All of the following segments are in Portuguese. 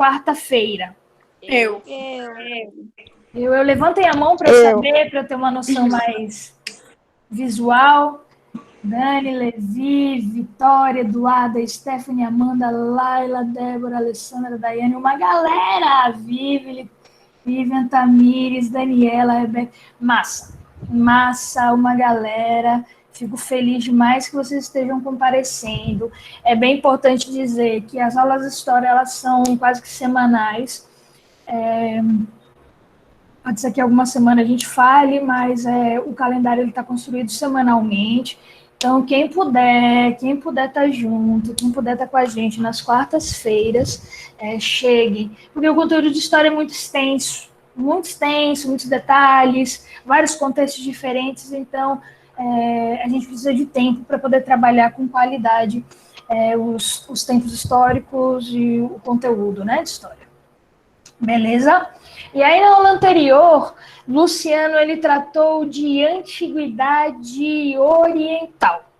quarta-feira? Eu. Levantem a mão para saber, para ter uma noção mais visual. Dani, Levi, Vitória, Eduarda, Stephanie, Amanda, Laila, Débora, Alessandra, Daiane, uma galera! Vivian, Tamires, Daniela, Rebeca. Massa, uma galera. Fico feliz demais que vocês estejam comparecendo. É bem importante dizer que as aulas de história, elas são quase que semanais. Pode ser que alguma semana a gente fale, mas o calendário está construído semanalmente. Então, quem puder estar junto, quem puder estar com a gente nas quartas-feiras, chegue. Porque o conteúdo de história é muito extenso, muitos detalhes, vários contextos diferentes. Então, a gente precisa de tempo para poder trabalhar com qualidade os tempos históricos e o conteúdo, né, de história. Beleza? E aí, na aula anterior, Luciano, ele tratou de antiguidade oriental.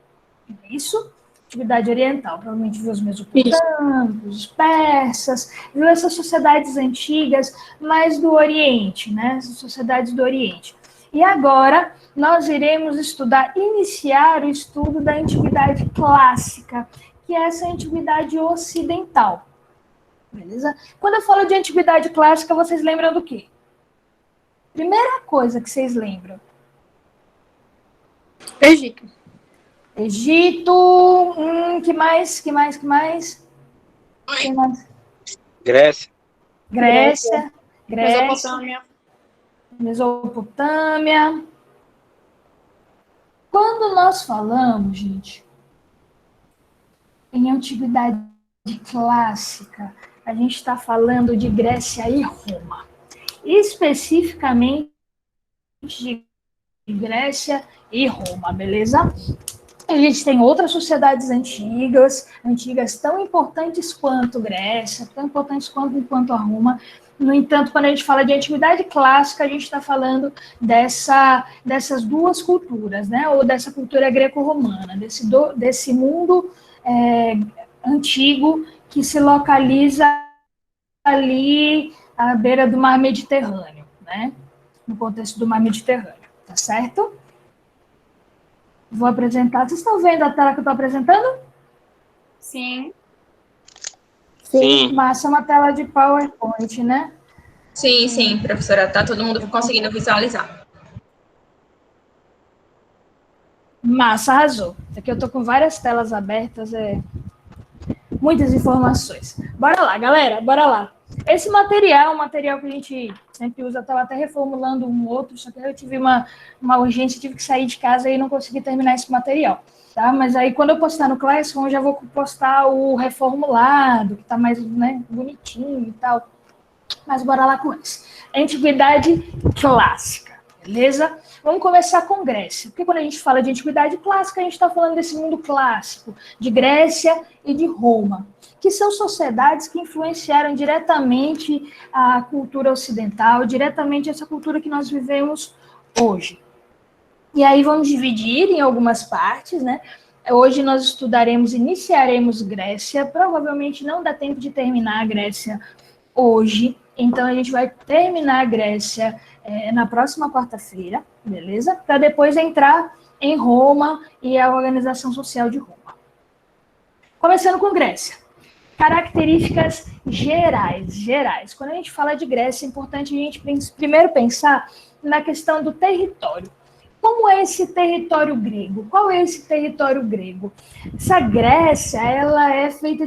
Isso? Antiguidade oriental. Provavelmente viu os mesopotâmicos, os persas, viu essas sociedades antigas, mais do Oriente, né? Essas sociedades do Oriente. E agora, nós iremos iniciar o estudo da antiguidade clássica, que é essa antiguidade ocidental. Beleza? Quando eu falo de antiguidade clássica, vocês lembram do quê? Primeira coisa que vocês lembram. Egito. Que mais? Grécia. Mesopotâmia. Quando nós falamos, gente, em antiguidade clássica, a gente está falando de Grécia e Roma. Especificamente de Grécia e Roma, beleza? A gente tem outras sociedades antigas tão importantes quanto Grécia, tão importantes quanto a Roma. No entanto, quando a gente fala de antiguidade clássica, a gente está falando dessas duas culturas, né? Ou dessa cultura greco-romana, desse mundo antigo que se localiza ali à beira do mar Mediterrâneo, né? No contexto do mar Mediterrâneo, tá certo? Vou apresentar. Vocês estão vendo a tela que eu estou apresentando? Sim. Massa, é uma tela de PowerPoint, né? Sim, professora. Tá todo mundo conseguindo visualizar. Massa, arrasou. Aqui eu estou com várias telas abertas, muitas informações. Bora lá, galera, bora lá. Esse material é um material que a gente sempre usa, estava até reformulando um outro, só que eu tive uma urgência, tive que sair de casa e não consegui terminar esse material, tá? Mas aí, quando eu postar no Classroom, eu já vou postar o reformulado, que está mais, né, bonitinho e tal. Mas bora lá com esse. Antiguidade clássica, beleza? Vamos começar com Grécia. Porque quando a gente fala de antiguidade clássica, a gente está falando desse mundo clássico, de Grécia e de Roma, que são sociedades que influenciaram diretamente a cultura ocidental, diretamente essa cultura que nós vivemos hoje. E aí vamos dividir em algumas partes, né? Hoje nós iniciaremos Grécia, provavelmente não dá tempo de terminar a Grécia hoje, então a gente vai terminar a Grécia na próxima quarta-feira, beleza? Para depois entrar em Roma e a organização social de Roma. Começando com Grécia. Características gerais. Quando a gente fala de Grécia, é importante a gente primeiro pensar na questão do território. Como é esse território grego? Qual é esse território grego? Essa Grécia, ela é feita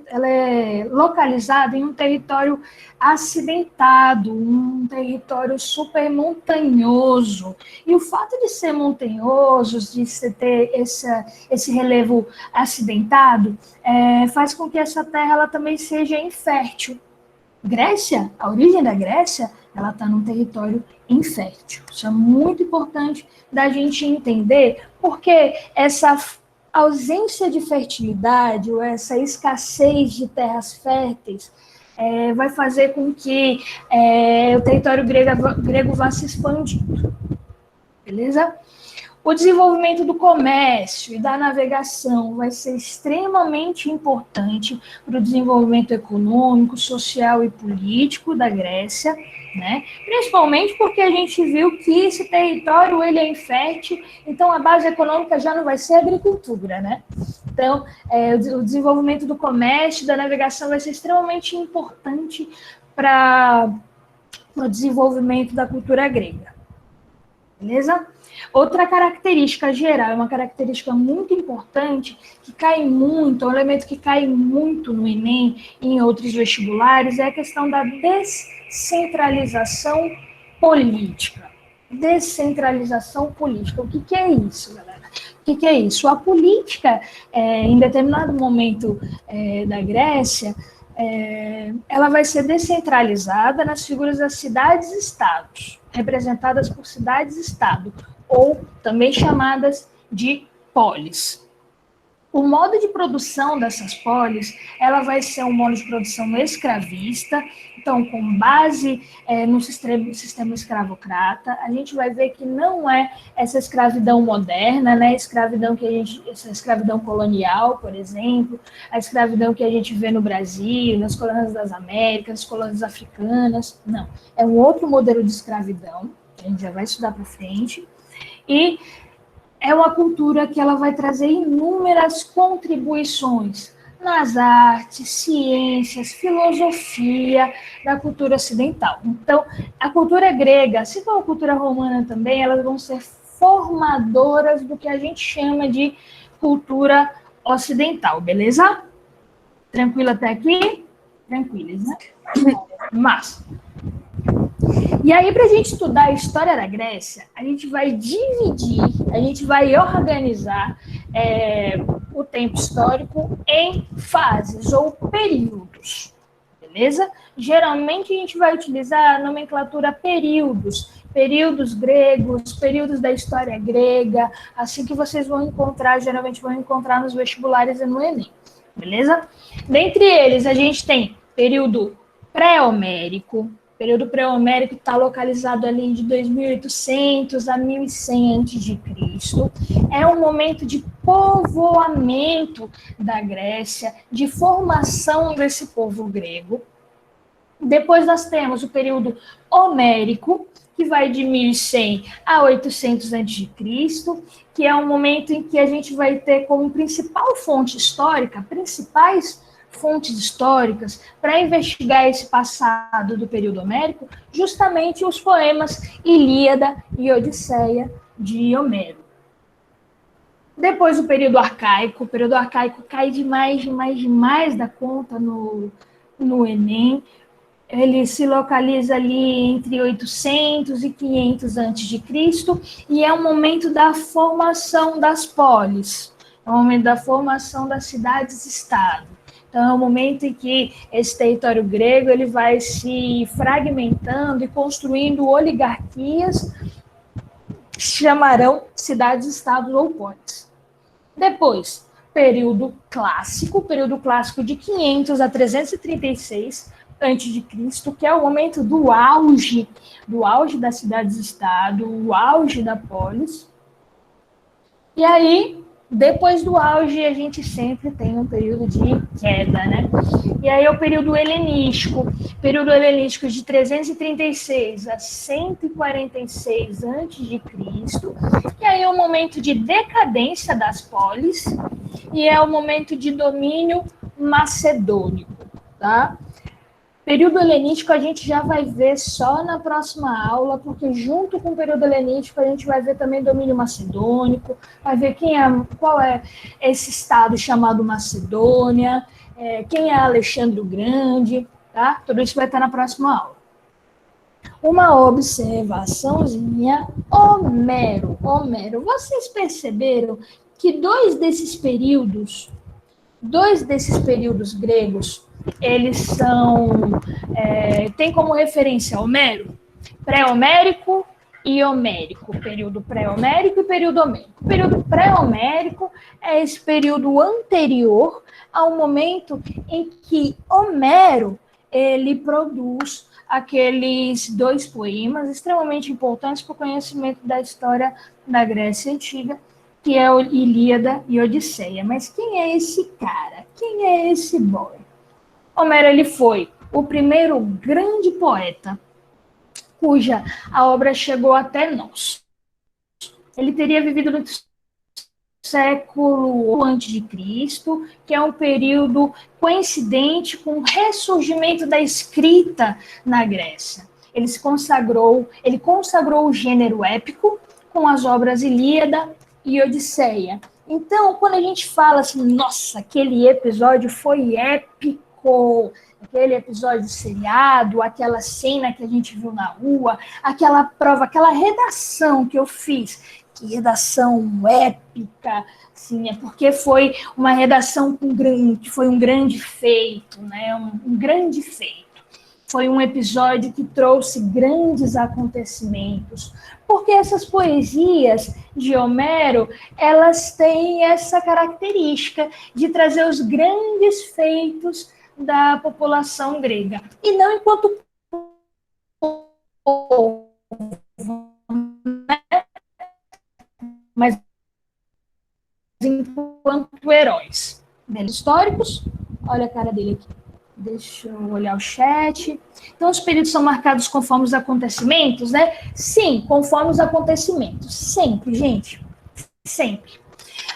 ela é localizada em um território acidentado, um território super montanhoso. E o fato de ser montanhoso, de ter esse relevo acidentado, faz com que essa terra ela também seja infértil. Grécia, a origem da Grécia, ela está num território infértil. Isso é muito importante da gente entender, porque essa ausência de fertilidade ou essa escassez de terras férteis vai fazer com que o território grego vá se expandindo. Beleza? O desenvolvimento do comércio e da navegação vai ser extremamente importante para o desenvolvimento econômico, social e político da Grécia, né? Principalmente porque a gente viu que esse território ele é infértil, então a base econômica já não vai ser a agricultura, né? Então, o desenvolvimento do comércio e da navegação vai ser extremamente importante para o desenvolvimento da cultura grega. Beleza? Outra característica geral, uma característica muito importante, que cai muito, um elemento que cai muito no Enem e em outros vestibulares, é a questão da descentralização política. Descentralização política. O que é isso, galera? O que é isso? A política, em determinado momento da Grécia, ela vai ser descentralizada nas figuras das cidades-estados, representadas por cidades-estado, ou também chamadas de polis. O modo de produção dessas polis, ela vai ser um modo de produção escravista, então, com base no sistema escravocrata. A gente vai ver que não é essa escravidão moderna, né? Essa escravidão colonial, por exemplo, a escravidão que a gente vê no Brasil, nas colônias das Américas, nas colônias africanas. Não, é um outro modelo de escravidão, que a gente já vai estudar para frente. E é uma cultura que ela vai trazer inúmeras contribuições nas artes, ciências, filosofia da cultura ocidental. Então, a cultura grega, assim como a cultura romana também, elas vão ser formadoras do que a gente chama de cultura ocidental, beleza? Tranquilo até aqui? Tranquilos, né? Mas... E aí, para a gente estudar a história da Grécia, a gente vai dividir, a gente vai organizar o tempo histórico em fases ou períodos, beleza? Geralmente a gente vai utilizar a nomenclatura períodos gregos, períodos da história grega, assim que vocês vão encontrar, geralmente vão encontrar nos vestibulares e no Enem, beleza? Dentre eles, a gente tem período pré-homérico. O período pré-homérico está localizado ali de 2800 a 1100 a.C. É um momento de povoamento da Grécia, de formação desse povo grego. Depois nós temos o período homérico, que vai de 1100 a 800 a.C., que é um momento em que a gente vai ter como principal fonte histórica, principais fontes históricas para investigar esse passado do período homérico, justamente os poemas Ilíada e Odisseia de Homero. Depois o período arcaico cai demais da conta no Enem. Ele se localiza ali entre 800 e 500 a.C. e é o momento da formação das polis, é o momento da formação das cidades-estado. Então, é o momento em que esse território grego ele vai se fragmentando e construindo oligarquias que se chamarão cidades-estados ou polis. Depois, período clássico de 500 a 336 a.C., que é o momento do auge das cidades-estado, o auge da polis. E aí, depois do auge, a gente sempre tem um período de queda, né? E aí é o período helenístico de 336 a 146 a.C., e aí é o momento de decadência das polis, e é o momento de domínio macedônico, tá? Período helenístico a gente já vai ver só na próxima aula, porque junto com o período helenístico a gente vai ver também domínio macedônico, vai ver qual é esse estado chamado Macedônia, quem é Alexandre o Grande, tá? Tudo isso vai estar na próxima aula. Uma observaçãozinha, Homero, vocês perceberam que dois desses períodos gregos, eles tem como referência Homero, pré-homérico e homérico, período pré-homérico e período homérico. O período pré-homérico é esse período anterior ao momento em que Homero ele produz aqueles 2 poemas extremamente importantes para o conhecimento da história da Grécia Antiga, que é o Ilíada e Odisseia. Mas quem é esse cara? Quem é esse boy? Homero, ele foi o primeiro grande poeta cuja a obra chegou até nós. Ele teria vivido no século antes de Cristo, que é um período coincidente com o ressurgimento da escrita na Grécia. Ele consagrou o gênero épico com as obras Ilíada e Odisseia. Então, quando a gente fala assim, nossa, aquele episódio foi épico, aquele episódio seriado, aquela cena que a gente viu na rua, aquela prova, aquela redação que eu fiz, que redação épica, assim, é porque foi uma redação que foi um grande feito, né? Um grande feito. Foi um episódio que trouxe grandes acontecimentos, porque essas poesias de Homero, elas têm essa característica de trazer os grandes feitos da população grega, e não enquanto povo, né? Mas enquanto heróis. Históricos, olha a cara dele aqui. Deixa eu olhar o chat. Então, os períodos são marcados conforme os acontecimentos, né? Sim, conforme os acontecimentos. Sempre, gente. Sempre.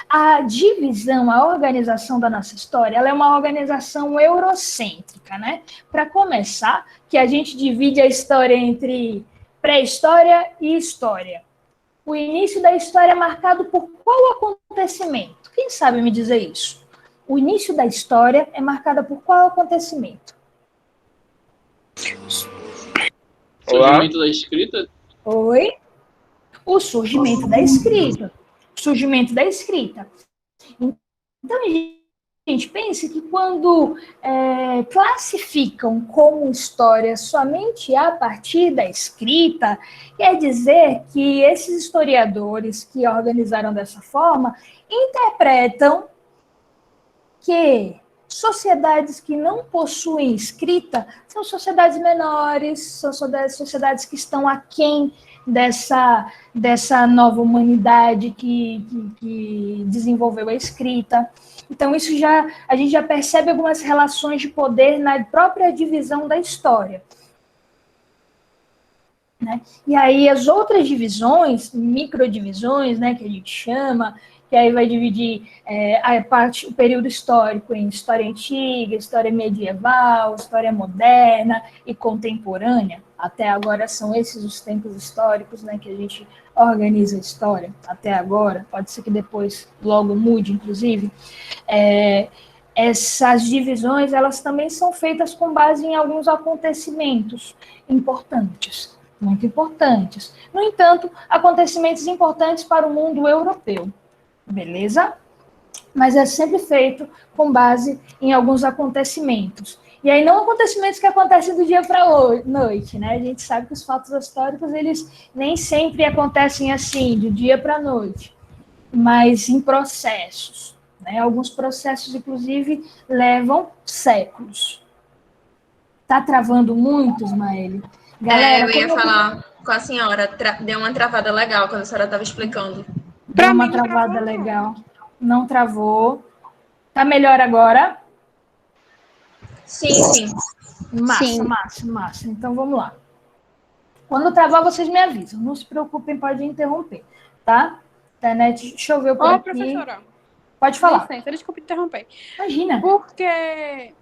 A divisão, a organização da nossa história, ela é uma organização eurocêntrica, né? Para começar, que a gente divide a história entre pré-história e história. O início da história é marcado por qual acontecimento? Quem sabe me dizer isso? O início da história é marcado por qual acontecimento? Surgimento da escrita? Oi? O surgimento da escrita. Surgimento da escrita. Então, gente, pense que quando classificam como história somente a partir da escrita, quer dizer que esses historiadores que organizaram dessa forma interpretam que sociedades que não possuem escrita são sociedades menores, são sociedades que estão aquém dessa nova humanidade que desenvolveu a escrita. Então, a gente já percebe algumas relações de poder na própria divisão da história. Né? E aí as outras divisões, microdivisões, né, que a gente chama, que aí vai dividir o período histórico em história antiga, história medieval, história moderna e contemporânea. Até agora são esses os tempos históricos, né, que a gente organiza a história, até agora. Pode ser que depois logo mude, inclusive. Essas divisões, elas também são feitas com base em alguns acontecimentos importantes, muito importantes. No entanto, acontecimentos importantes para o mundo europeu. Beleza? Mas é sempre feito com base em alguns acontecimentos. E aí não acontecimentos que acontecem do dia para a noite, né? A gente sabe que os fatos históricos, eles nem sempre acontecem assim, do dia para a noite, mas em processos, né? Alguns processos, inclusive, levam séculos. Tá travando muito, Ismael? Galera, eu ia falar com a senhora, deu uma travada legal quando a senhora estava explicando. Deu uma travada legal. Não travou. Tá melhor agora? Sim, sim. Massa. Então, vamos lá. Quando travar, vocês me avisam. Não se preocupem, pode interromper, tá? Internet choveu por aqui. Professora. Pode falar. Licença, desculpe interromper. Imagina. Porque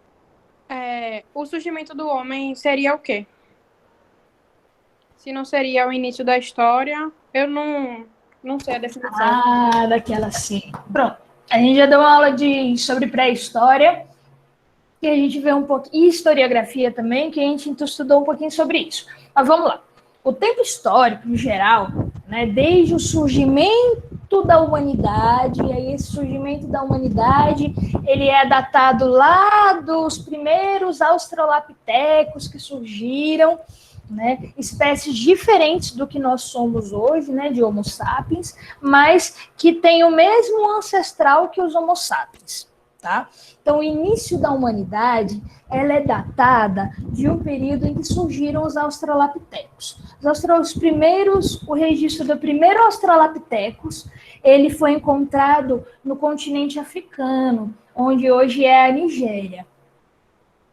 o surgimento do homem seria o quê? Se não seria o início da história, eu não sei a definição. Ah, daquela sim. Pronto. A gente já deu uma aula sobre pré-história, que a gente vê um pouco, e historiografia também, que a gente estudou um pouquinho sobre isso. Mas vamos lá. O tempo histórico, em geral, né, desde o surgimento da humanidade, e aí esse surgimento da humanidade, ele é datado lá dos primeiros australopitecos que surgiram, né, espécies diferentes do que nós somos hoje, né, de Homo sapiens, mas que têm o mesmo ancestral que os Homo sapiens. tá? Então, o início da humanidade, ela é datada de um período em que surgiram os australopitecos. O registro do primeiro australopithecus, ele foi encontrado no continente africano, onde hoje é a Nigéria.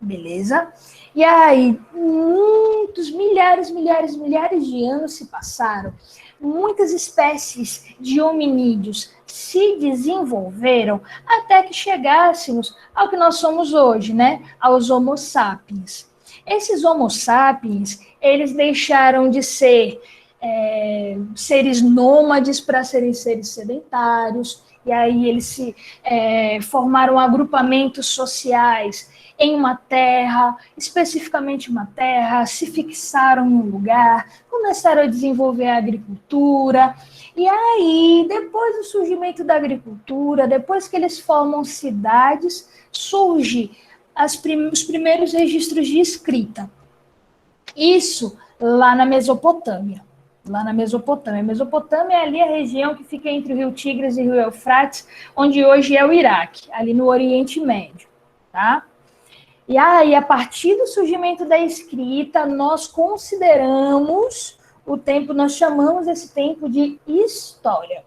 Beleza? E aí, muitos, milhares de anos se passaram. Muitas espécies de hominídeos se desenvolveram até que chegássemos ao que nós somos hoje, né? Aos Homo sapiens. Esses Homo sapiens, eles deixaram de ser seres nômades para serem seres sedentários, e aí eles formaram agrupamentos sociais em uma terra, especificamente uma terra, se fixaram em um lugar, começaram a desenvolver a agricultura, e aí, depois do surgimento da agricultura, depois que eles formam cidades, surgem os primeiros registros de escrita. Isso lá na Mesopotâmia. Mesopotâmia é ali a região que fica entre o rio Tigres e o rio Eufrates, onde hoje é o Iraque, ali no Oriente Médio, tá? E aí, a partir do surgimento da escrita, nós consideramos nós chamamos esse tempo de história.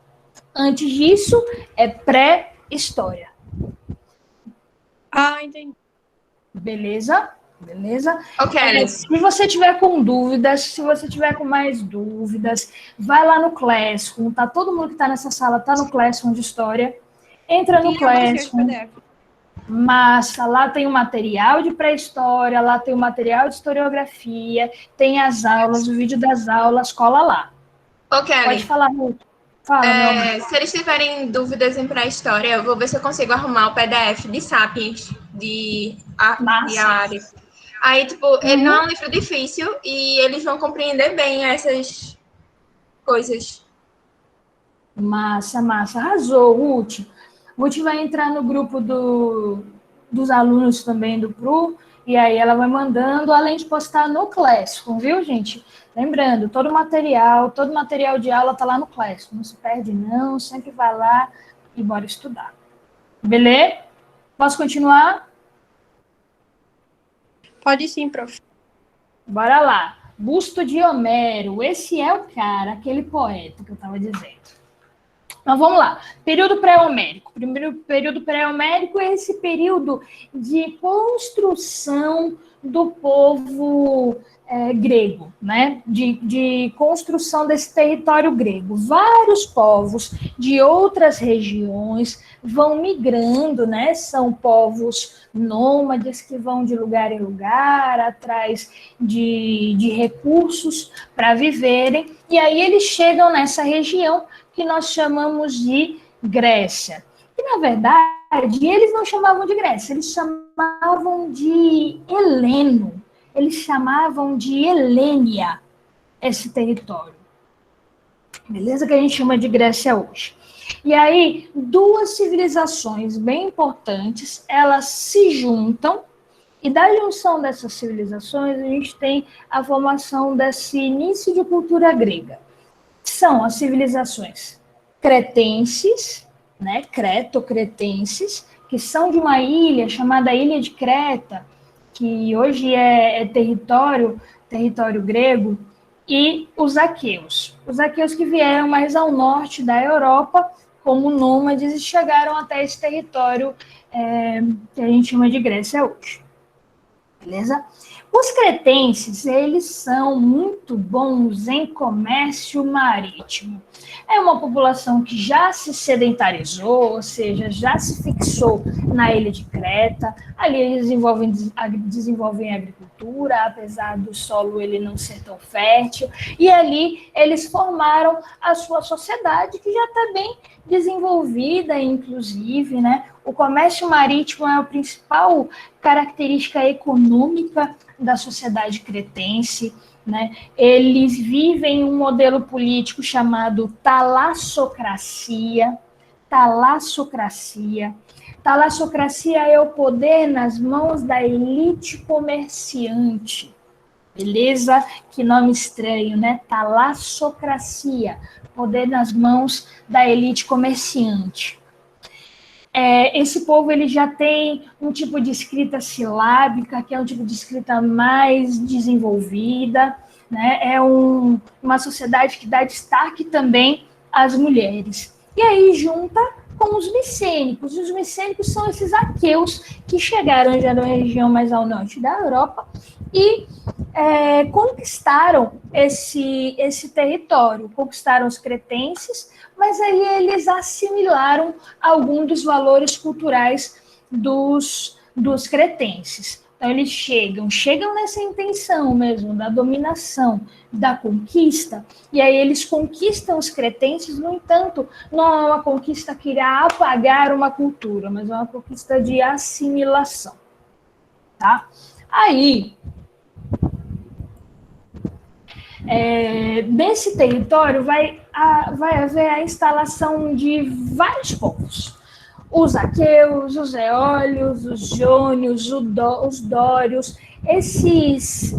Antes disso, é pré-história. Ah, entendi. Beleza? Ok. Se você tiver com dúvidas, se você tiver com mais dúvidas, vai lá no Classroom, tá? Todo mundo que está nessa sala tá no Classroom de História. Entra no Classroom. Massa, lá tem o material de pré-história, lá tem o material de historiografia, tem as aulas, o vídeo das aulas, cola lá. Ok. Pode falar, Ruth. Fala, meu amor. Se eles tiverem dúvidas em pré-história, eu vou ver se eu consigo arrumar o PDF de Sapiens, de Ari. Aí, tipo, ele não é um livro difícil e eles vão compreender bem essas coisas. Massa. Arrasou, Ruth. Ruth vai entrar no grupo dos alunos também do PRU, e aí ela vai mandando, além de postar no Classroom, viu, gente? Lembrando, todo material de aula tá lá no Classroom. Não se perde, não. Sempre vai lá e bora estudar. Beleza? Posso continuar? Pode sim, prof. Bora lá. Busto de Homero. Esse é o cara, aquele poeta que eu estava dizendo. Então, vamos lá. Período pré-homérico. Primeiro período pré-homérico é esse período de construção do povo grego, né? De construção desse território grego. Vários povos de outras regiões vão migrando, né? São povos nômades que vão de lugar em lugar, atrás de recursos para viverem. E aí eles chegam nessa região que nós chamamos de Grécia. E, na verdade, eles não chamavam de Grécia, eles chamavam de Heleno. Eles chamavam de Helênia esse território. Beleza? Que a gente chama de Grécia hoje. E aí, duas civilizações bem importantes, elas se juntam, e da junção dessas civilizações, a gente tem a formação desse início de cultura grega. São as civilizações cretenses, né, creto-cretenses, que são de uma ilha chamada Ilha de Creta, que hoje é território grego, e os aqueus. Os aqueus que vieram mais ao norte da Europa como nômades e chegaram até esse território que a gente chama de Grécia hoje. Beleza? Os cretenses, eles são muito bons em comércio marítimo. É uma população que já se sedentarizou, ou seja, já se fixou na ilha de Creta. Ali eles desenvolvem agricultura, apesar do solo ele não ser tão fértil. E ali eles formaram a sua sociedade, que já está bem desenvolvida, inclusive, né? O comércio marítimo é a principal característica econômica da sociedade cretense, né? Eles vivem um modelo político chamado talassocracia. Talassocracia é o poder nas mãos da elite comerciante. Beleza? Que nome estranho, né? Talassocracia, poder nas mãos da elite comerciante. Esse povo ele já tem um tipo de escrita silábica, que é um tipo de escrita mais desenvolvida, né? É uma sociedade que dá destaque também às mulheres. E aí junta com os micênicos. E os micênicos são esses aqueus que chegaram já na região mais ao norte da Europa e conquistaram esse território, conquistaram os cretenses, mas aí eles assimilaram algum dos valores culturais dos cretenses. Então eles chegam nessa intenção mesmo da dominação, da conquista, e aí eles conquistam os cretenses. No entanto, não é uma conquista que irá apagar uma cultura, mas é uma conquista de assimilação, tá? Aí, desse território vai haver a instalação de vários povos. Os aqueus, os eólios, os jônios, os dórios. Esses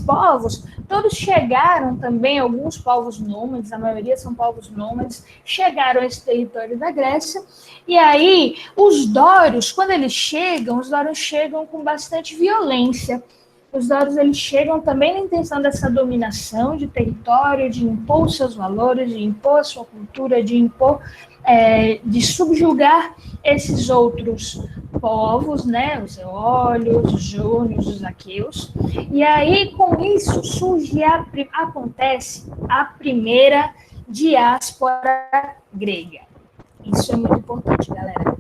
povos, todos chegaram também, alguns povos nômades, a maioria são povos nômades, chegaram a esse território da Grécia. E aí, os dórios, quando eles chegam, os dórios chegam com bastante violência. Os dórios eles chegam também na intenção dessa dominação de território, de impor os seus valores, de impor a sua cultura, de impor, de subjugar esses outros povos, né? Os eólios, os jônios, os aqueus. E aí, com isso, acontece a primeira diáspora grega. Isso é muito importante, galera.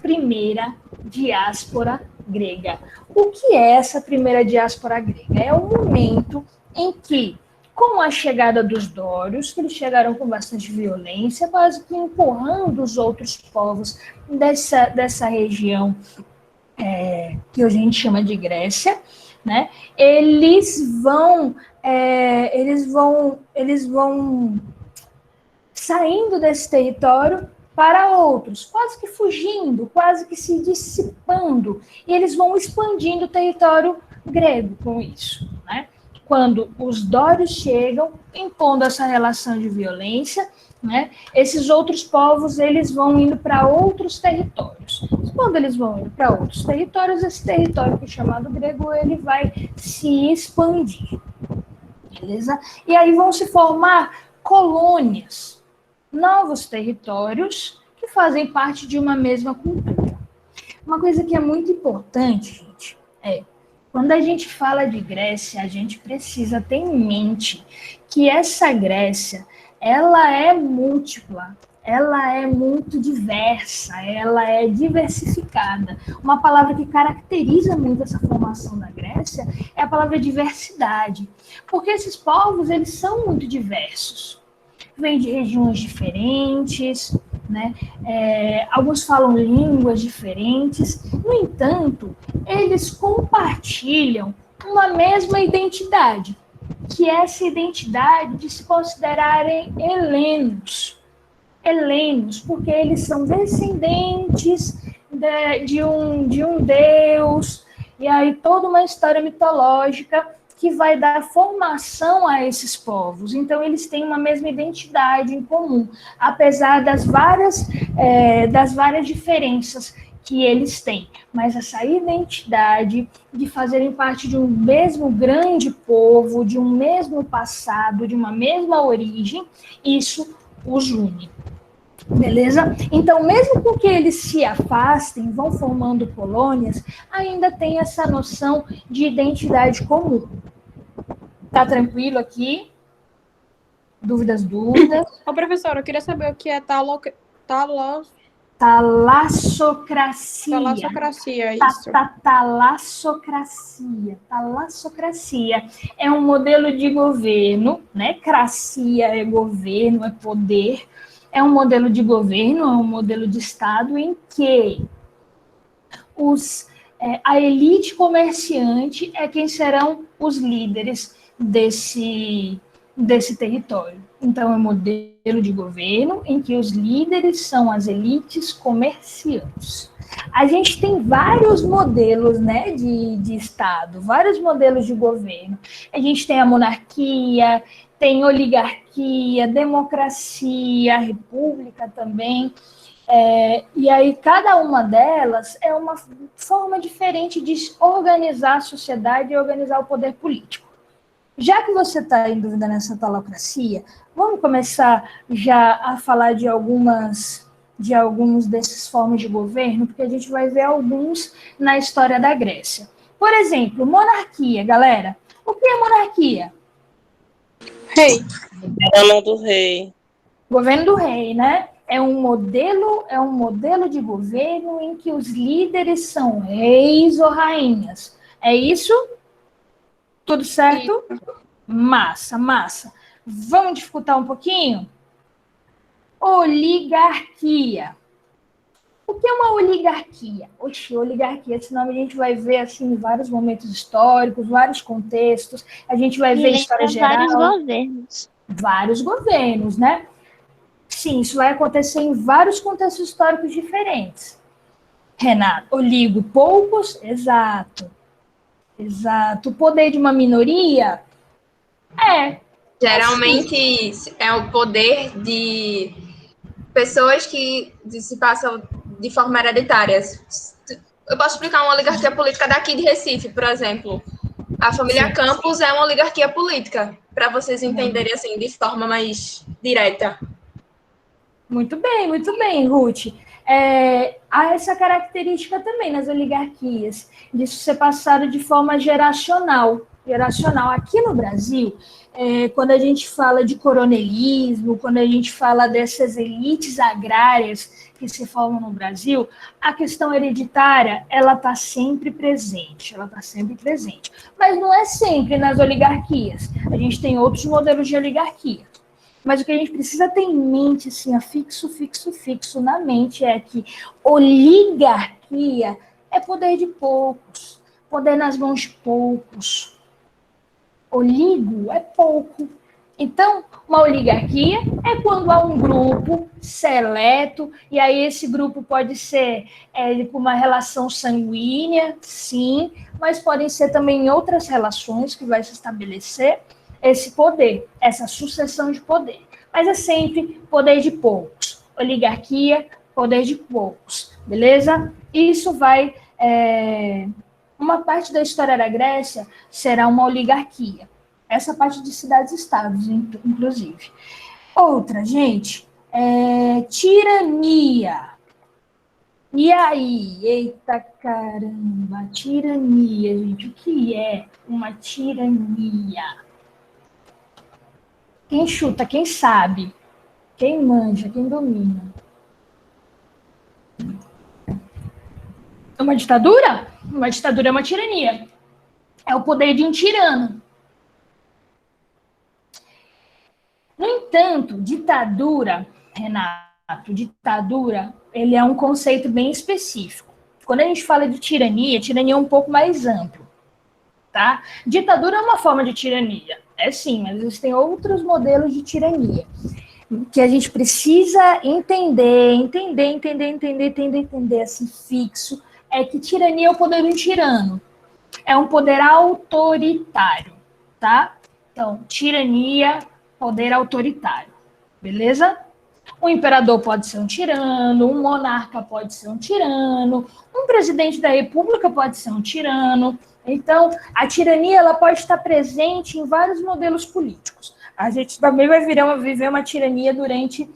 Primeira diáspora grega. O que é essa primeira diáspora grega? É o momento em que, com a chegada dos dórios, que eles chegaram com bastante violência, quase que empurrando os outros povos dessa região que hoje a gente chama de Grécia, né? Eles vão saindo desse território para outros, quase que fugindo, quase que se dissipando, e eles vão expandindo o território grego com isso, né? Quando os dórios chegam, impondo essa relação de violência, né? Esses outros povos eles vão indo para outros territórios. Quando eles vão indo para outros territórios, esse território que é chamado grego, ele vai se expandir, beleza? E aí vão se formar colônias, novos territórios que fazem parte de uma mesma cultura. Uma coisa que é muito importante, gente, quando a gente fala de Grécia, a gente precisa ter em mente que essa Grécia, ela é múltipla, ela é muito diversa, ela é diversificada. Uma palavra que caracteriza muito essa formação da Grécia é a palavra diversidade, porque esses povos, eles são muito diversos. Vêm de regiões diferentes, né? Alguns falam línguas diferentes. No entanto, eles compartilham uma mesma identidade, que é essa identidade de se considerarem helenos. Helenos, porque eles são descendentes de um deus, e aí toda uma história mitológica que vai dar formação a esses povos. Então, eles têm uma mesma identidade em comum, apesar das várias diferenças que eles têm. Mas essa identidade de fazerem parte de um mesmo grande povo, de um mesmo passado, de uma mesma origem, isso os une. Beleza? Então, mesmo com que eles se afastem, vão formando colônias, ainda tem essa noção de identidade comum. Tá tranquilo aqui? Dúvidas? Ô, professora, eu queria saber o que é talassocracia. Talassocracia, isso. Talassocracia é um modelo de governo, né? Cracia é governo, é poder. É um modelo de governo, é um modelo de Estado em que a elite comerciante é quem serão os líderes desse território. Então, é um modelo de governo em que os líderes são as elites comerciantes. A gente tem vários modelos, né, de Estado, vários modelos de governo. A gente tem a monarquia, tem oligarquia, democracia, república também. E aí cada uma delas é uma forma diferente de organizar a sociedade e organizar o poder político. Já que você está em dúvida nessa talocracia, vamos começar já a falar de alguns desses formas de governo, porque a gente vai ver alguns na história da Grécia. Por exemplo, monarquia, galera. O que é monarquia? Rei. Governo do rei. Governo do rei, né? É um modelo de governo em que os líderes são reis ou rainhas. É isso? Tudo certo? Massa, massa. Vamos dificultar um pouquinho? Oligarquia. O que é uma oligarquia? Oxe, oligarquia, esse nome a gente vai ver assim, em vários momentos históricos, vários contextos. A gente vai ver história geral. Vários governos. Vários governos, né? Sim, isso vai acontecer em vários contextos históricos diferentes. Renato, oligo, poucos? Exato. Exato. O poder de uma minoria? Geralmente é o poder de pessoas que se passam de forma hereditária. Eu posso explicar uma oligarquia política daqui de Recife, por exemplo. A família Campos é uma oligarquia política, para vocês entenderem assim, de forma mais direta. Muito bem, Ruth. Há essa característica também nas oligarquias, disso ser passado de forma geracional. Aqui no Brasil, quando a gente fala de coronelismo, quando a gente fala dessas elites agrárias que se formam no Brasil, a questão hereditária, ela está sempre presente, Mas não é sempre nas oligarquias. A gente tem outros modelos de oligarquia. Mas o que a gente precisa ter em mente, assim, fixo na mente, é que oligarquia é poder de poucos, poder nas mãos de poucos. Oligo é pouco. Então, uma oligarquia é quando há um grupo seleto, e aí esse grupo pode ser com uma relação sanguínea, sim, mas podem ser também outras relações que vai se estabelecer esse poder, essa sucessão de poder. Mas é sempre poder de poucos. Oligarquia, poder de poucos. Beleza? Isso vai... uma parte da história da Grécia será uma oligarquia. Essa parte de cidades-estados, inclusive. Outra, gente, tirania. E aí? Eita caramba, tirania, gente. O que é uma tirania? Quem chuta, quem sabe, quem manja, quem domina. É uma ditadura? Uma ditadura é uma tirania. É o poder de um tirano. No entanto, ditadura, Renato, ele é um conceito bem específico. Quando a gente fala de tirania é um pouco mais amplo, tá? Ditadura é uma forma de tirania, sim, mas existem outros modelos de tirania que a gente precisa entender, assim, fixo, é que tirania é o poder de um tirano, é um poder autoritário, tá? Então, tirania, poder autoritário, beleza? Um imperador pode ser um tirano, um monarca pode ser um tirano, um presidente da república pode ser um tirano. Então, a tirania ela pode estar presente em vários modelos políticos. A gente também vai viver uma tirania durante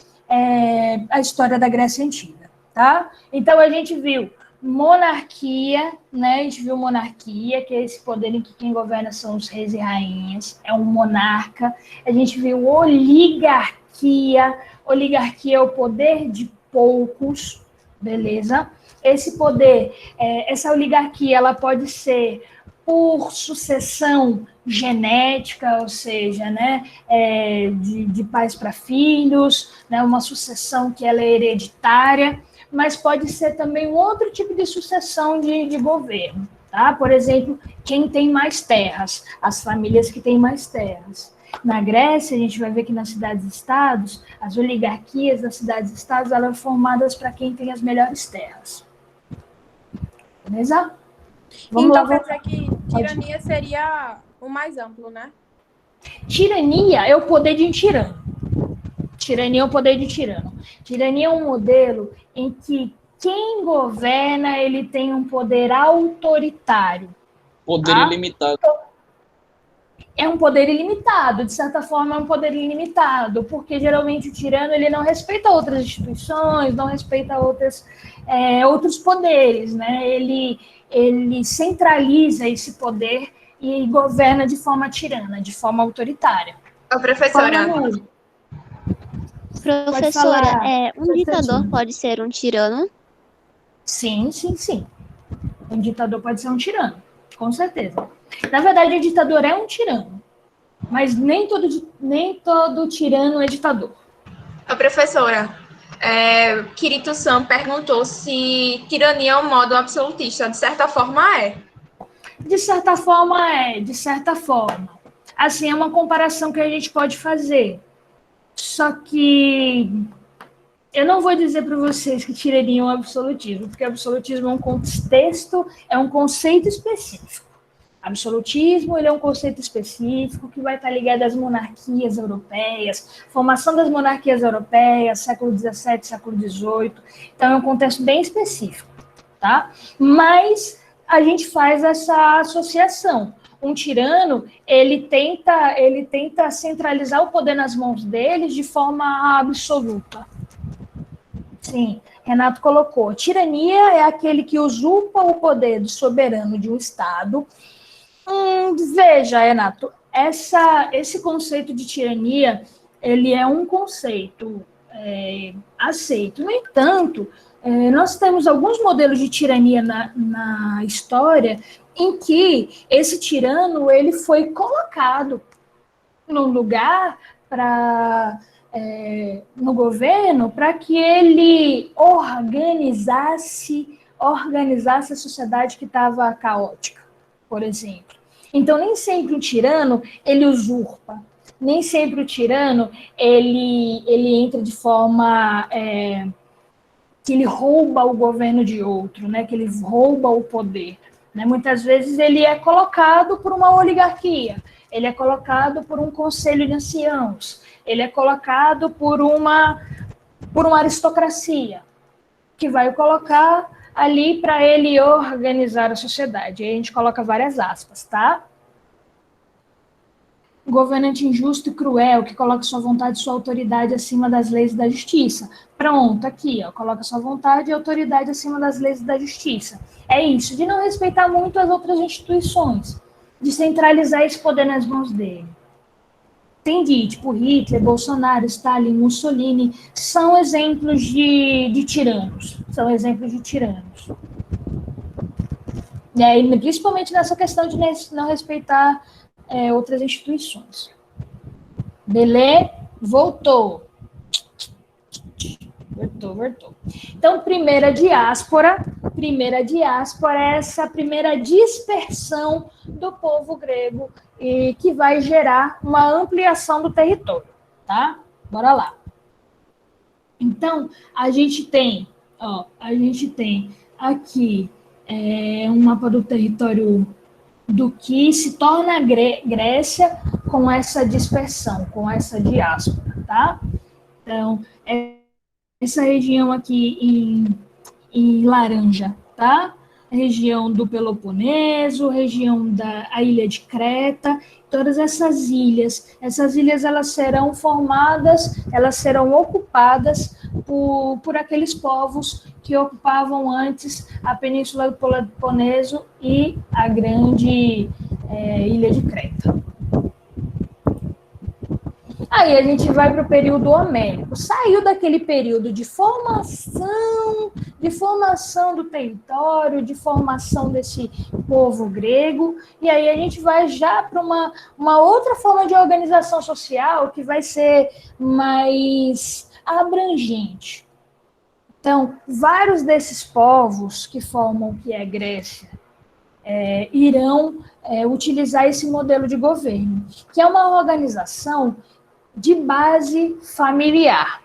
a história da Grécia Antiga, tá? Então, a gente viu monarquia, né? A gente viu monarquia, que é esse poder em que quem governa são os reis e rainhas, é um monarca. A gente viu oligarquia. Oligarquia é o poder de poucos, beleza? Esse poder, essa oligarquia, ela pode ser por sucessão genética, ou seja, né, de pais para filhos, né, uma sucessão que ela é hereditária, mas pode ser também um outro tipo de sucessão de governo, tá? Por exemplo, quem tem mais terras, as famílias que têm mais terras. Na Grécia, a gente vai ver que nas cidades-estados, as oligarquias das cidades-estados eram formadas para quem tem as melhores terras. Beleza? Vamos então, lá, quer dizer que tirania seria o mais amplo, né? Tirania é o poder de um tirano. Tirania é o poder de tirano. Tirania é um modelo em que quem governa, ele tem um poder autoritário. Poder ilimitado. É um poder ilimitado, de certa forma é um poder ilimitado, porque geralmente o tirano ele não respeita outras instituições, não respeita outros poderes, né? Ele centraliza esse poder e governa de forma tirana, de forma autoritária. Ô, professora. Professora, um ditador pode ser um tirano? Sim, sim, sim. Um ditador pode ser um tirano, com certeza. Na verdade, o ditador é um tirano, mas nem todo tirano é ditador. Ô, professora, Kirito Sam perguntou se tirania é um modo absolutista. De certa forma, é. De certa forma, é. De certa forma. Assim, é uma comparação que a gente pode fazer. Só que eu não vou dizer para vocês que tirania é um absolutismo, porque absolutismo é um contexto, é um conceito específico. Absolutismo, ele é um conceito específico que vai estar ligado às monarquias europeias, formação das monarquias europeias, século XVII, século XVIII. Então, é um contexto bem específico, tá? Mas a gente faz essa associação. Um tirano, ele tenta centralizar o poder nas mãos deles de forma absoluta. Sim, Renato colocou. Tirania é aquele que usurpa o poder do soberano de um Estado. Veja, Renato, esse conceito de tirania, ele é um conceito aceito. No entanto, nós temos alguns modelos de tirania na história em que esse tirano ele foi colocado num lugar no governo para que ele organizasse a sociedade que estava caótica, por exemplo. Então, nem sempre o tirano, ele usurpa. Nem sempre o tirano, ele entra de forma que ele rouba o governo de outro, né? Que ele rouba o poder. Né? Muitas vezes ele é colocado por uma oligarquia, ele é colocado por um conselho de anciãos, ele é colocado por uma aristocracia, que vai colocar ali para ele organizar a sociedade. Aí a gente coloca várias aspas, tá? Governante injusto e cruel, que coloca sua vontade e sua autoridade acima das leis e da justiça. Pronto, aqui, ó, coloca sua vontade e autoridade acima das leis e da justiça. É isso, de não respeitar muito as outras instituições, de centralizar esse poder nas mãos dele. Entendi, tipo Hitler, Bolsonaro, Stalin, Mussolini, são exemplos de tiranos. São exemplos de tiranos. E aí, principalmente nessa questão de não respeitar outras instituições. Beleza? Voltou. Então, primeira diáspora é essa primeira dispersão do povo grego e que vai gerar uma ampliação do território, tá? Bora lá. Então, a gente tem aqui um mapa do território do que se torna a Grécia com essa dispersão, com essa diáspora, tá? Então, essa região aqui em laranja, tá? Região do Peloponeso, região da ilha de Creta, todas essas ilhas elas serão formadas, elas serão ocupadas por aqueles povos que ocupavam antes a Península do Peloponeso e a grande ilha de Creta. Aí a gente vai para o período homérico. Saiu daquele período de formação do território, de formação desse povo grego, e aí a gente vai já para uma outra forma de organização social que vai ser mais abrangente. Então, vários desses povos que formam o que é Grécia irão utilizar esse modelo de governo, que é uma organização de base familiar.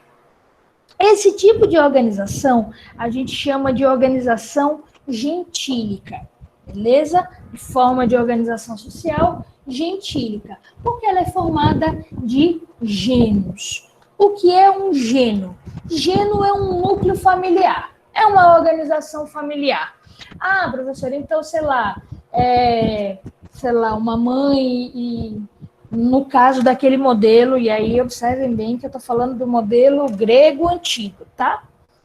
Esse tipo de organização a gente chama de organização gentílica, beleza? Forma de organização social gentílica, porque ela é formada de gênios. O que é um geno? Geno é um núcleo familiar, é uma organização familiar. Ah, professora, então, sei lá, uma mãe e no caso daquele modelo, e aí observem bem que eu estou falando do modelo grego antigo, tá?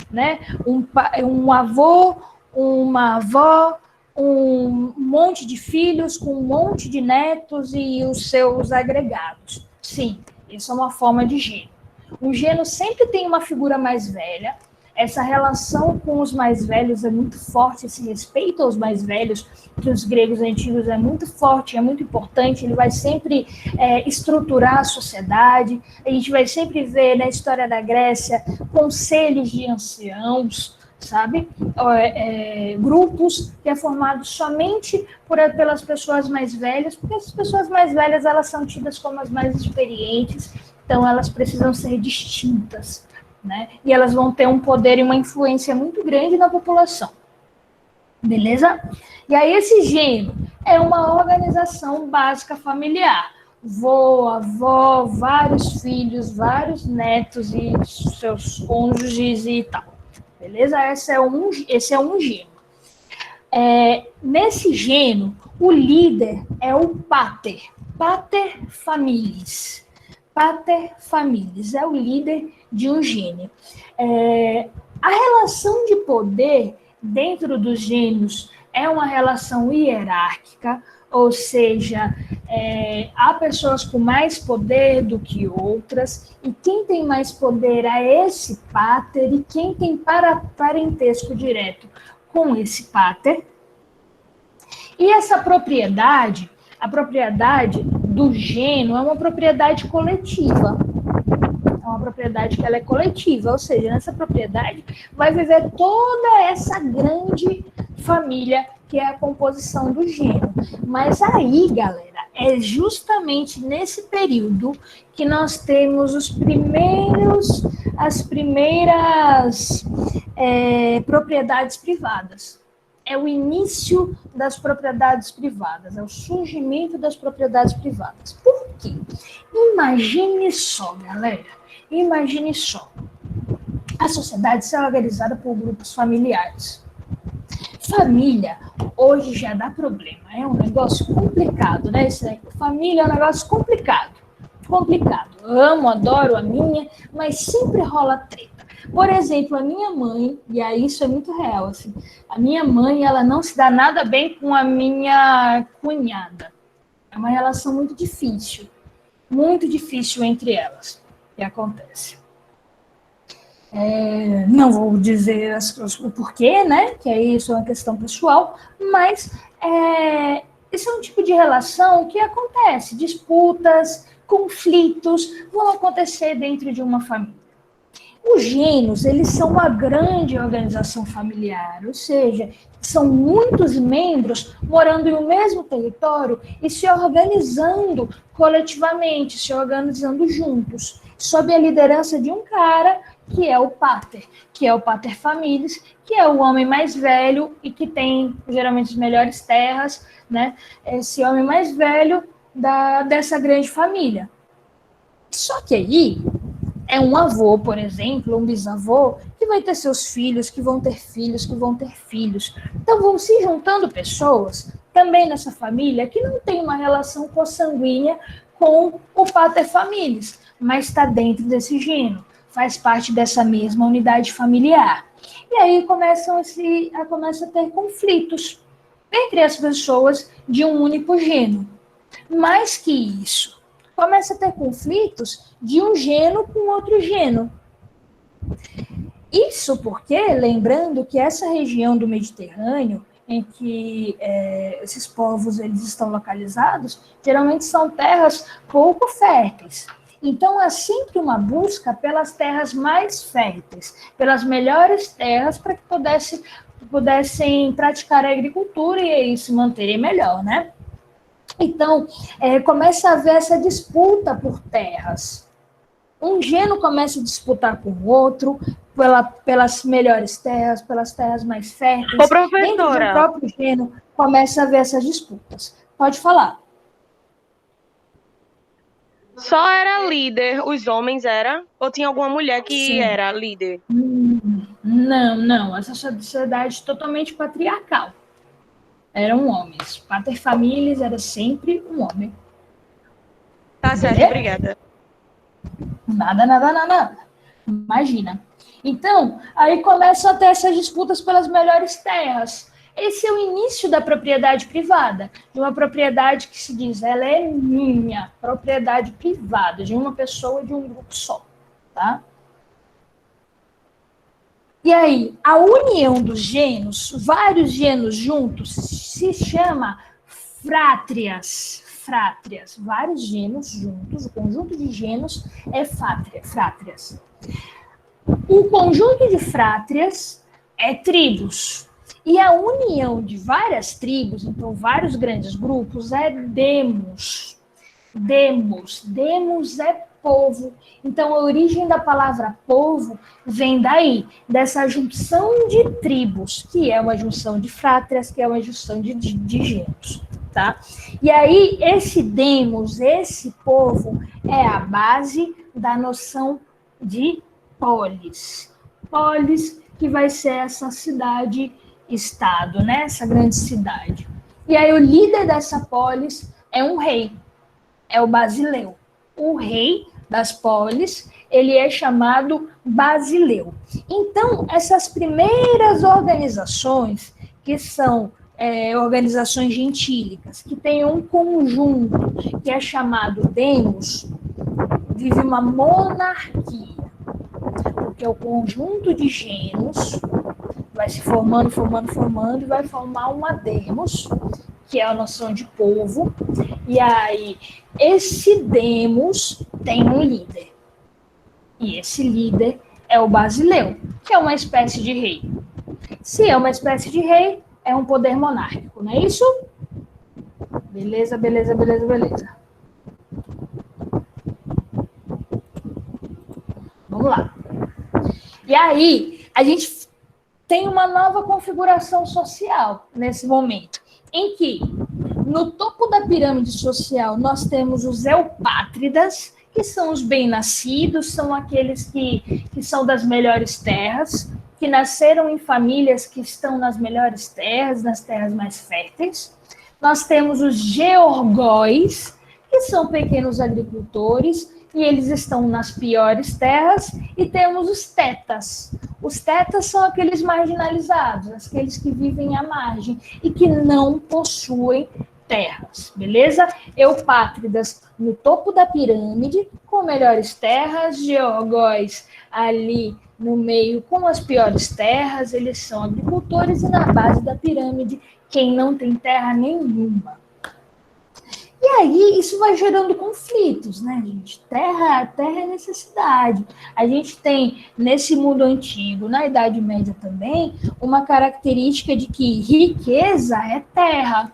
Né? Um avô, uma avó, um monte de filhos com um monte de netos e os seus agregados. Sim, isso é uma forma de geno. O geno sempre tem uma figura mais velha. Essa relação com os mais velhos é muito forte, esse respeito aos mais velhos, que os gregos antigos é muito forte, é muito importante, ele vai sempre estruturar a sociedade. A gente vai sempre ver na história da Grécia conselhos de anciãos, sabe? Grupos que é formado somente pelas pessoas mais velhas, porque as pessoas mais velhas elas são tidas como as mais experientes, então elas precisam ser distintas. Né? E elas vão ter um poder e uma influência muito grande na população. Beleza? E aí esse gênero é uma organização básica familiar. Vô, avó, vários filhos, vários netos e seus cônjuges e tal. Beleza? Esse é um gênero. Nesse gênero, o líder é o pater. Pater familis. Pater familis é o líder de um gênero. A relação de poder dentro dos gêneros é uma relação hierárquica, ou seja, há pessoas com mais poder do que outras, e quem tem mais poder é esse pater, e quem tem parentesco direto com esse pater. E essa propriedade, a propriedade do gênero é uma propriedade coletiva. É uma propriedade que ela é coletiva, ou seja, nessa propriedade vai viver toda essa grande família que é a composição do gênero. Mas aí, galera, é justamente nesse período que nós temos as primeiras propriedades privadas. É o início das propriedades privadas, é o surgimento das propriedades privadas. Por quê? Imagine só, galera, imagine só. A sociedade é organizada por grupos familiares. Família, hoje já dá problema, é um negócio complicado, né? Família é um negócio complicado. Amo, adoro a minha, mas sempre rola treta. Por exemplo, a minha mãe, e aí isso é muito real, assim, a minha mãe, ela não se dá nada bem com a minha cunhada. É uma relação muito difícil entre elas, que acontece. Não vou dizer o porquê, né, que aí isso é uma questão pessoal, mas esse é um tipo de relação que acontece, disputas, conflitos vão acontecer dentro de uma família. Os gêneros, eles são uma grande organização familiar, ou seja, são muitos membros morando em um mesmo território e se organizando coletivamente, se organizando juntos, sob a liderança de um cara que é o pater familias, que é o homem mais velho e que tem geralmente as melhores terras, né? Esse homem mais velho dessa grande família. Só que aí é um avô, por exemplo, um bisavô, que vai ter seus filhos, que vão ter filhos, que vão ter filhos. Então vão se juntando pessoas também nessa família que não tem uma relação consanguínea com o pater familias, mas está dentro desse gênero, faz parte dessa mesma unidade familiar. E aí começa a ter conflitos entre as pessoas de um único gênero. Mais que isso, começa a ter conflitos de um gênero com outro gênero. Isso porque, lembrando que essa região do Mediterrâneo, em que esses povos eles estão localizados, geralmente são terras pouco férteis. Então, há sempre uma busca pelas terras mais férteis, pelas melhores terras para que pudessem praticar a agricultura e aí se manterem melhor, né? Então, começa a haver essa disputa por terras. Um gênero começa a disputar com o outro, pelas melhores terras, pelas terras mais férteis. Ô, professora. Dentro do próprio gênero, começa a haver essas disputas. Pode falar. Só era líder, os homens era? Ou tinha alguma mulher que Sim. era líder? Não. Essa sociedade totalmente patriarcal. Eram homens. Paterfamilias era sempre um homem. Tá certo, Beleza? obrigada. Nada. Imagina. Então, aí começam a ter essas disputas pelas melhores terras. Esse é o início da propriedade privada, de uma propriedade que se diz, ela é minha, propriedade privada, de uma pessoa, de um grupo só, tá? E aí, a união dos gênios, vários gênios juntos, se chama frátrias. Vários gênios juntos, o conjunto de gênios é frátrias. O conjunto de frátrias é tribos. E a união de várias tribos, então vários grandes grupos, é demos. Demos é povo. Então a origem da palavra povo vem daí, dessa junção de tribos, que é uma junção de frátrias, que é uma junção de gêneros. Tá? E aí esse demos, esse povo, é a base da noção de polis. Polis, que vai ser essa cidade-estado, né? Essa grande cidade. E aí o líder dessa polis é um rei, é o basileu. O rei das polis, ele é chamado basileu. Então, essas primeiras organizações, que são organizações gentílicas, que têm um conjunto que é chamado demos, vive uma monarquia. Porque o conjunto de gênios vai se formando e vai formar uma demos, que é a noção de povo. E aí, esse demos tem um líder. E esse líder é o basileu, que é uma espécie de rei. Se é uma espécie de rei, é um poder monárquico, não é isso? Beleza. Vamos lá. E aí, a gente tem uma nova configuração social nesse momento, em que no topo da pirâmide social nós temos os eupátridas, que são os bem-nascidos, são aqueles que são das melhores terras, que nasceram em famílias que estão nas melhores terras, nas terras mais férteis. Nós temos os georgóis, que são pequenos agricultores, e eles estão nas piores terras, e temos os tetas. Os tetas são aqueles marginalizados, aqueles que vivem à margem e que não possuem terras, beleza? Eupátridas no topo da pirâmide, com melhores terras, georgóis ali no meio com as piores terras, eles são agricultores, e na base da pirâmide, quem não tem terra nenhuma. E aí, isso vai gerando conflitos, né, gente? Terra é necessidade. A gente tem, nesse mundo antigo, na Idade Média também, uma característica de que riqueza é terra.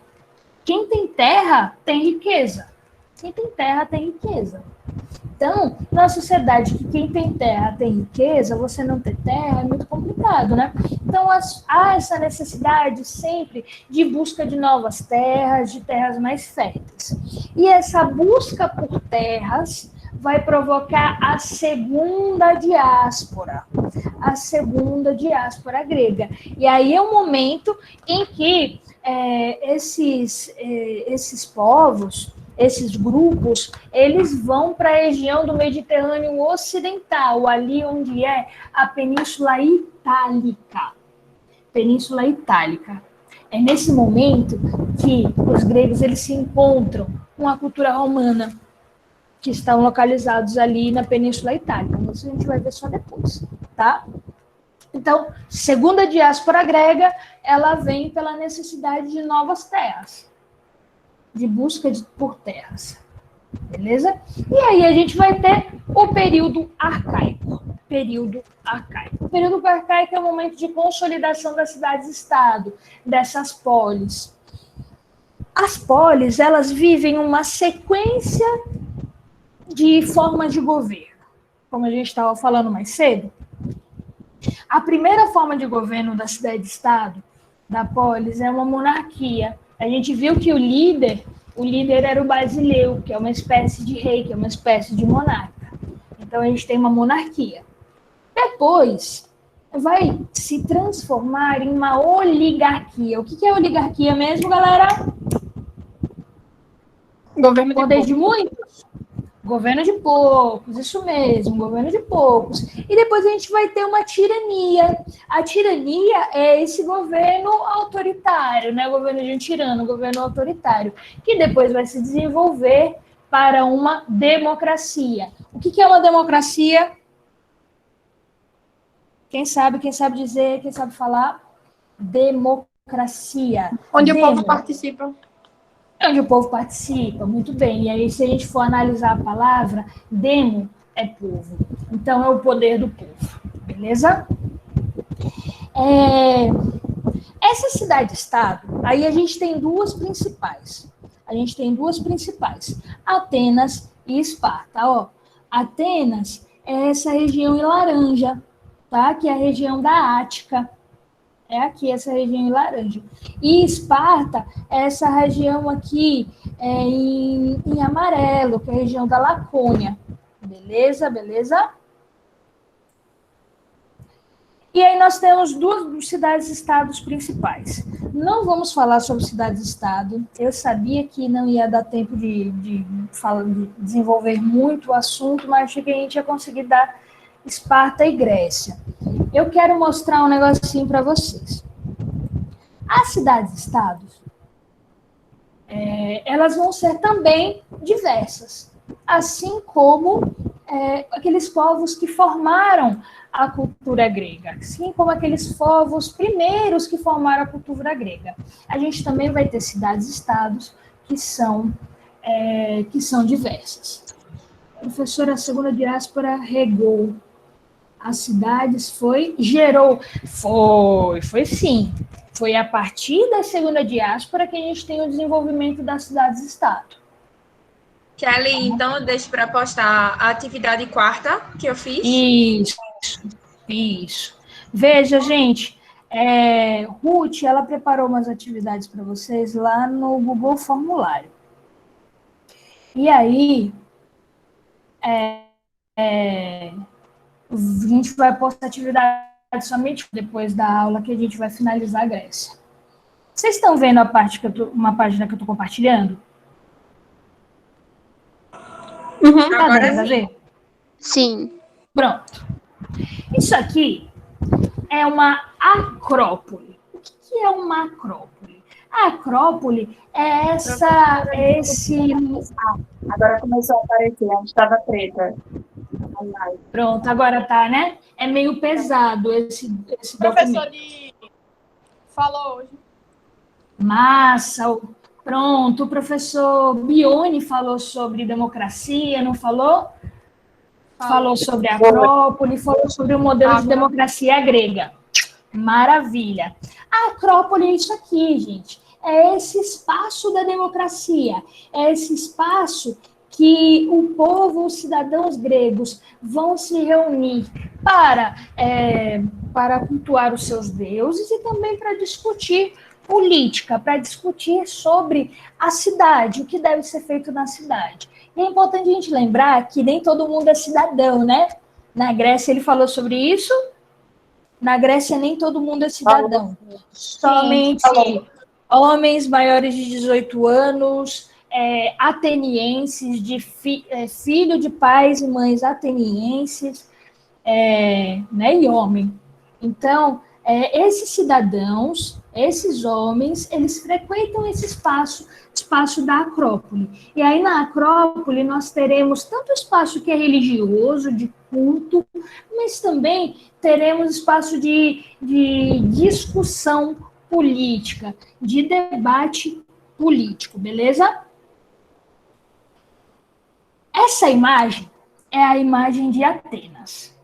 Quem tem terra, tem riqueza. Quem tem terra, tem riqueza. Então, na sociedade que quem tem terra tem riqueza, você não ter terra é muito complicado, né? Então, há essa necessidade sempre de busca de novas terras, de terras mais férteis. E essa busca por terras vai provocar a segunda diáspora grega. E aí é um momento em que esses povos, esses grupos, eles vão para a região do Mediterrâneo Ocidental, ali onde é a Península Itálica. É nesse momento que os gregos eles se encontram com a cultura romana, que estão localizados ali na Península Itálica. Isso a gente vai ver só depois, tá? Então, segunda diáspora grega, ela vem pela necessidade de novas terras, de busca por terras, beleza? E aí a gente vai ter o período arcaico. O período arcaico é o momento de consolidação das cidades-estado, dessas polis. As polis, elas vivem uma sequência de formas de governo, como a gente estava falando mais cedo. A primeira forma de governo da cidade-estado, da polis, é uma monarquia. A gente viu que o líder o líder era o Basileu, que é uma espécie de rei, que é uma espécie de monarca. Então, a gente tem uma monarquia. Depois, vai se transformar em uma oligarquia. O que é oligarquia mesmo, galera? Governo de Poder poucos. de muitos? Governo de poucos, isso mesmo, governo de poucos. E depois a gente vai ter uma tirania. A tirania é esse governo autoritário, né? O governo de um tirano, o governo autoritário, que depois vai se desenvolver para uma democracia. O que é uma democracia? Quem sabe dizer, quem sabe falar? Democracia. Onde o povo participa. Onde o povo participa, muito bem. E aí, se a gente for analisar a palavra, demo é povo. Então, é o poder do povo. Beleza? Essa cidade-estado, aí a gente tem duas principais. Atenas e Esparta. Ó, Atenas é essa região em laranja, tá? Que é a região da Ática. É aqui, essa região em laranja. E Esparta é essa região aqui em amarelo, que é a região da Lacônia. Beleza? E aí nós temos duas cidades-estados principais. Não vamos falar sobre cidades-estado. Eu sabia que não ia dar tempo de desenvolver muito o assunto, mas achei que a gente ia conseguir dar Esparta e Grécia. Eu quero mostrar um negocinho para vocês. As cidades-estados, elas vão ser também diversas, assim como aqueles povos que formaram a cultura grega, assim como aqueles povos primeiros que formaram a cultura grega. A gente também vai ter cidades-estados que são diversas. Professora, a segunda diáspora regou. As cidades foi sim. Foi a partir da segunda diáspora que a gente tem o desenvolvimento das cidades-estado. Kelly, então eu deixo para postar a atividade quarta que eu fiz. Isso. Veja, gente, Ruth, ela preparou umas atividades para vocês lá no Google Formulário. E aí, a gente vai postar atividade somente depois da aula que a gente vai finalizar a Grécia. Vocês estão vendo uma página que eu estou compartilhando? Tá Agora dando pra sim. ver? Sim. Pronto. Isso aqui é uma acrópole. O que é uma acrópole? A acrópole é esse... Agora começou a aparecer, antes estava preta. Pronto, agora tá, né? É meio pesado esse O professor falou hoje. Massa. Pronto, o professor Bione falou sobre democracia, não falou? Falou sobre a Acrópole, falou sobre o modelo de democracia grega. Maravilha. A Acrópole é isso aqui, gente. É esse espaço da democracia. É esse espaço que o povo, os cidadãos gregos vão se reunir para cultuar os seus deuses e também para discutir política, para discutir sobre a cidade, o que deve ser feito na cidade. E é importante a gente lembrar que nem todo mundo é cidadão, né? Na Grécia ele falou sobre isso. Na Grécia nem todo mundo é cidadão. Somente homens maiores de 18 anos, atenienses, filho de pais e mães atenienses, né, e homem. Então, esses cidadãos, esses homens, eles frequentam esse espaço da Acrópole. E aí, na Acrópole, nós teremos tanto espaço que é religioso, de culto, mas também teremos espaço de discussão política, de debate político, beleza? Essa imagem é a imagem de Atenas.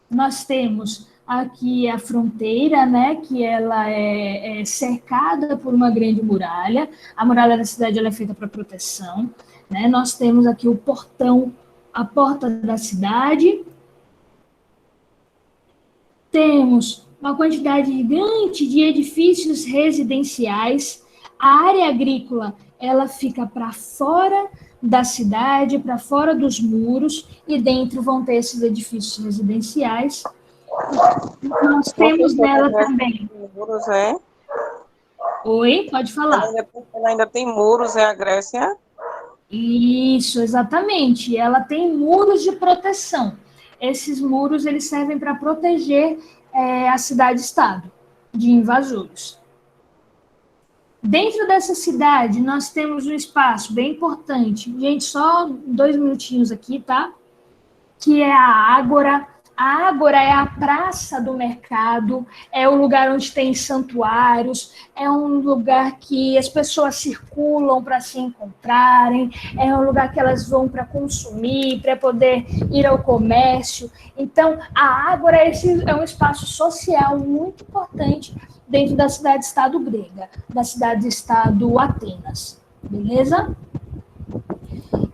Nós temos aqui a fronteira, né, que ela é cercada por uma grande muralha. A muralha da cidade ela é feita para proteção, né? Nós temos aqui o portão, a porta da cidade. Temos uma quantidade gigante de edifícios residenciais. A área agrícola ela fica para fora da cidade, para fora dos muros, e dentro vão ter esses edifícios residenciais. Nós temos nela também. Muros, é? Oi, pode falar. Ela ainda tem muros, é a Grécia? Isso, exatamente. Ela tem muros de proteção. Esses muros eles servem para proteger a cidade-estado de invasores. Dentro dessa cidade, nós temos um espaço bem importante. Gente, só 2 minutinhos aqui, tá? Que é a Ágora. A Ágora é a praça do mercado, é o lugar onde tem santuários, é um lugar que as pessoas circulam para se encontrarem, é um lugar que elas vão para consumir, para poder ir ao comércio. Então, a Ágora é um espaço social muito importante dentro da cidade-estado grega, da cidade-estado Atenas. Beleza?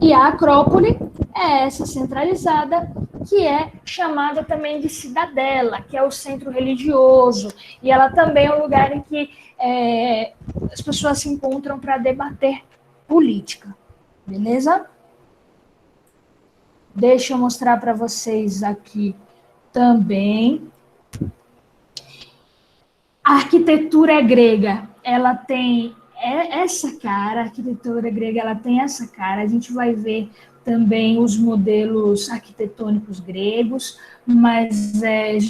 E a Acrópole é essa centralizada, que é chamada também de cidadela, que é o centro religioso, e ela também é um lugar em que as pessoas se encontram para debater política, beleza? Deixa eu mostrar para vocês aqui também. A arquitetura grega, ela tem essa cara, a arquitetura grega, ela tem essa cara, a gente vai ver também os modelos arquitetônicos gregos, mas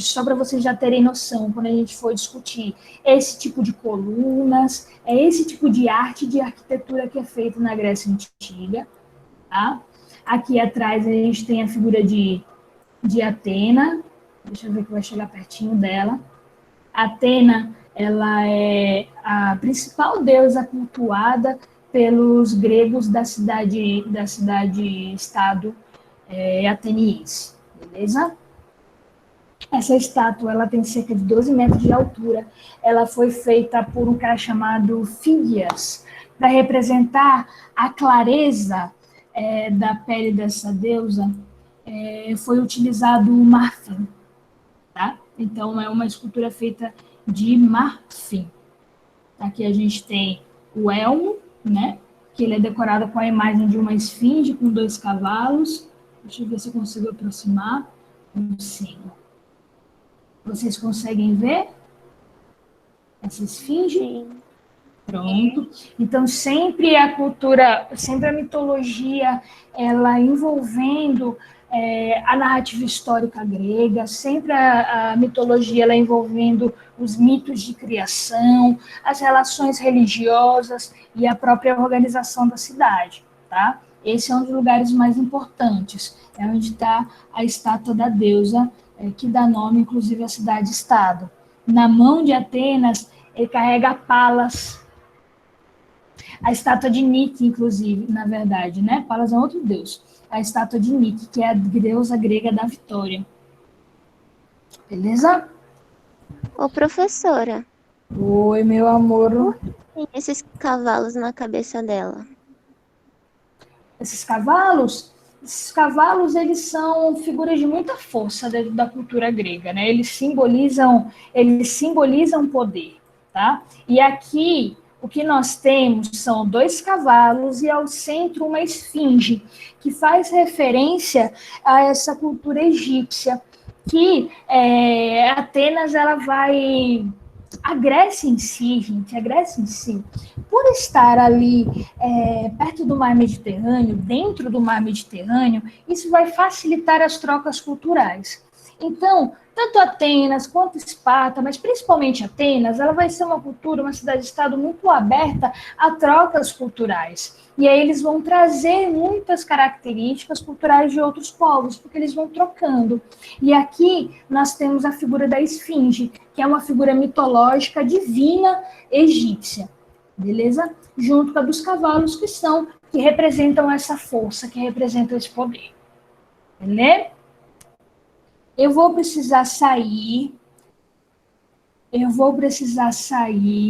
só para vocês já terem noção, quando a gente for discutir esse tipo de colunas, é esse tipo de arte de arquitetura que é feita na Grécia Antiga, tá? Aqui atrás a gente tem a figura de Atena, deixa eu ver que vai chegar pertinho dela. Atena, ela é a principal deusa cultuada pelos gregos da cidade-estado ateniense, beleza? Essa estátua, ela tem cerca de 12 metros de altura. Ela foi feita por um cara chamado Fidias, para representar a clareza da pele dessa deusa. Foi utilizado o marfim, tá? Então, é uma escultura feita de marfim. Aqui a gente tem o elmo, né? Que ele é decorado com a imagem de uma esfinge com 2 cavalos. Deixa eu ver se eu consigo aproximar. Consigo. Vocês conseguem ver essa esfinge? Sim. Pronto. Então, sempre a cultura, sempre a mitologia, ela envolvendo a narrativa histórica grega, sempre a mitologia ela envolvendo os mitos de criação, as relações religiosas e a própria organização da cidade, tá? Esse é um dos lugares mais importantes, é onde está a estátua da deusa, que dá nome, inclusive, à cidade-estado. Na mão de Atenas, ele carrega Palas, a estátua de Nike, inclusive, na verdade, né? Palas é outro deus. A estátua de Nike, que é a deusa grega da vitória. Beleza? Ô, professora. Oi, meu amor. Tem esses cavalos na cabeça dela. Esses cavalos, eles são figuras de muita força dentro da cultura grega, né? Eles simbolizam poder, tá? E aqui o que nós temos são 2 cavalos e ao centro uma esfinge, que faz referência a essa cultura egípcia, que Atenas, ela vai... A Grécia em si, gente, por estar ali perto do mar Mediterrâneo, dentro do mar Mediterrâneo, isso vai facilitar as trocas culturais. Então, tanto Atenas quanto Esparta, mas principalmente Atenas, ela vai ser uma cultura, uma cidade-estado muito aberta a trocas culturais. E aí eles vão trazer muitas características culturais de outros povos, porque eles vão trocando. E aqui nós temos a figura da esfinge, que é uma figura mitológica divina egípcia, beleza? Junto com a dos cavalos, que representam essa força, que representam esse poder. Beleza? Eu vou precisar sair,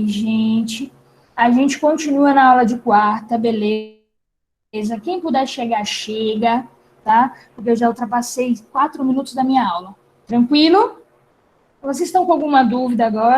gente. A gente continua na aula de quarta, beleza? Quem puder chegar, chega, tá? Porque eu já ultrapassei 4 minutos da minha aula. Tranquilo? Vocês estão com alguma dúvida agora?